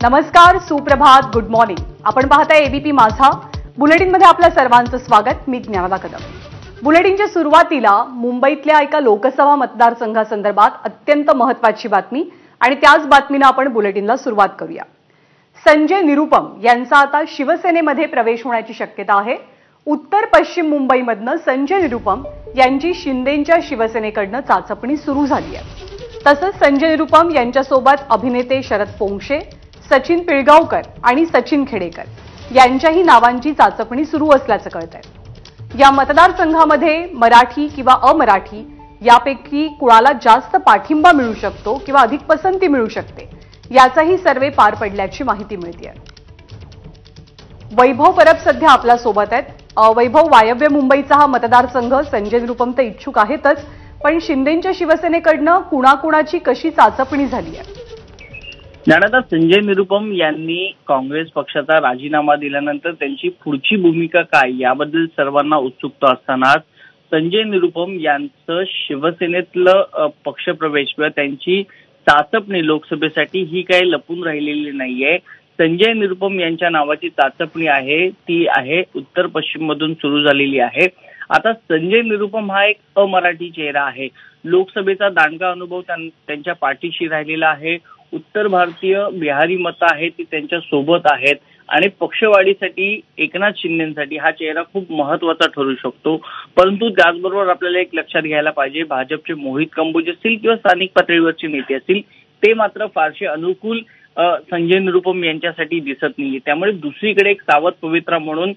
नमस्कार, सुप्रभात, good morning. आपण पाहताय एबीपी माझा. बुलेटिनमध्ये आपल्या सर्वांचं स्वागत. मी ज्ञानदा कदम. बुलेटिनच्या सुरुवातीला मुंबईतल्या एका लोकसभा मतदारसंघासंदर्भात अत्यंत महत्त्वाची बातमी आणि त्याच बातमीनं आपण बुलेटिनला सुरुवात करूया. संजय निरुपम यांचा आता शिवसेनेमध्ये प्रवेश होण्याची शक्यता आहे. उत्तर पश्चिम मुंबईमधनं संजय निरुपम यांची शिंदेंच्या शिवसेनेकडनं चाचपणी सुरू झाली आहे. तसंच संजय निरुपम यांच्यासोबत अभिनेते शरद पोंक्षे, सचिन पिळगावकर आणि सचिन खेडेकर यांच्याही नावांची चाचपणी सुरू असल्याचं कळतंय. या मतदारसंघामध्ये मराठी किंवा अमराठी यापैकी कुणाला जास्त पाठिंबा मिळू शकतो किंवा अधिक पसंती मिळू शकते याचाही सर्वे पार पडल्याची माहिती मिळते. वैभव परब सध्या आपल्या सोबत आहेत. वैभव, वायव्य मुंबईचा हा मतदारसंघ संजय निरुपम तर इच्छुक आहेतच, पण शिंदेंच्या शिवसेनेकडनं कुणाकुणाची कशी चाचपणी झाली आहे? ज्ञानदा, संजय निरुपम यांनी काँग्रेस पक्षाचा राजीनामा दिल्यानंतर त्यांची पुढची भूमिका काय याबद्दल सर्वांना उत्सुकता असतानाच संजय निरुपम यांचं शिवसेनेतलं पक्षप्रवेश किंवा त्यांची चाचपणी लोकसभेसाठी ही काही लपून राहिलेली नाहीये. संजय निरुपम यांच्या नावाची चाचपणी आहे ती आहे उत्तर पश्चिम मधून सुरू झालेली आहे. आता संजय निरुपम हा एक अमराठी चेहरा आहे. लोकसभेचा दांडगा अनुभव त्यांच्या पाठीशी राहिलेला आहे. उत्तर भारतीय बिहारी मतं आहेत ती त्यांच्या सोबत आहेत आणि पक्षवाढीसाठी एकनाथ शिंदेसाठी हा चेहरा खूप महत्वाचा ठरू शकतो. परंतु त्याचबरोबर आपल्याला एक लक्षात घ्यायला पाहिजे, भाजपचे मोहित कंबोज असतील किंवा स्थानिक पातळीवरचे नेते असतील ते मात्र फारसे अनुकूल संजय निरुपम यांच्यासाठी दिसत नाहीये. त्यामुळे दुसरीकडे एक सावध पवित्रा म्हणून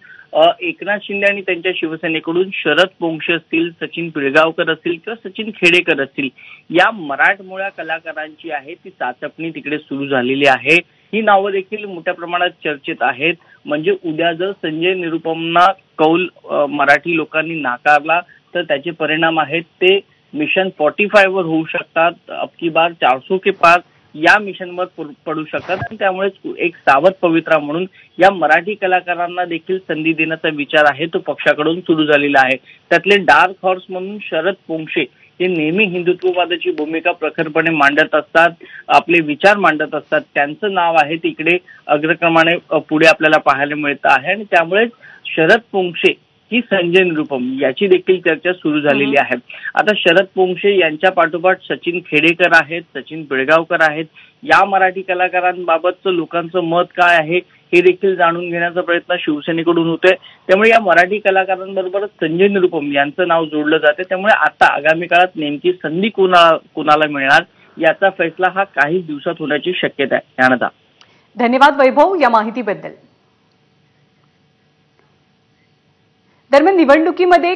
एकनाथ शिंदे आणि त्यांच्या शिवसेनेकडून शरद पोंक्षे असतील, सचिन पिळगावकर असतील किंवा सचिन खेडेकर असतील, या मराठमोळ्या कलाकारांची आहे ती चाचपणी तिकडे सुरू झालेली आहे. ही नावं देखील मोठ्या प्रमाणात चर्चेत आहेत. म्हणजे उद्या जर संजय निरुपमना कौल मराठी लोकांनी नाकारला तर त्याचे परिणाम आहेत ते मिशन 45 वर होऊ शकतात. अब की बार 400 के पार या मिशनवर पडू शकतात. त्यामुळे एक सावध पवित्रा म्हणून या मराठी कलाकारांना देखील संधी देण्याचा विचार आहे तो पक्षाकडून सुरू झालेला आहे. त्यातले डार्क हॉर्स म्हणून शरद पोंक्षे हे नेहमी हिंदुत्ववादाची भूमिका प्रखरपणे मांडत असतात, आपले विचार मांडत असतात. त्यांचं नाव आहे तिकडे अग्रक्रमाने पुढे आपल्याला पाहायला मिळतं आहे आणि त्यामुळेच शरद पोंक्षे ही संजय निरुपम याची देखील चर्चा सुरू झालेली आहे. आता शरद पोंक्षे यांच्या पाठोपाठ सचिन खेडेकर आहेत, सचिन पिळगावकर आहेत. या मराठी कलाकारांबाबतचं लोकांचं मत काय आहे हे देखील जाणून घेण्याचा प्रयत्न शिवसेनेकडून होतोय. त्यामुळे या मराठी कलाकारांबरोबरच संजय निरुपम यांचं नाव जोडलं जाते. त्यामुळे आता आगामी काळात नेमकी संधी कोणाला मिळणार याचा फैसला हा काही दिवसात होण्याची शक्यता आहे. ज्ञानदा, धन्यवाद वैभव या माहितीबद्दल. दरम्यान निवडणुकीमध्ये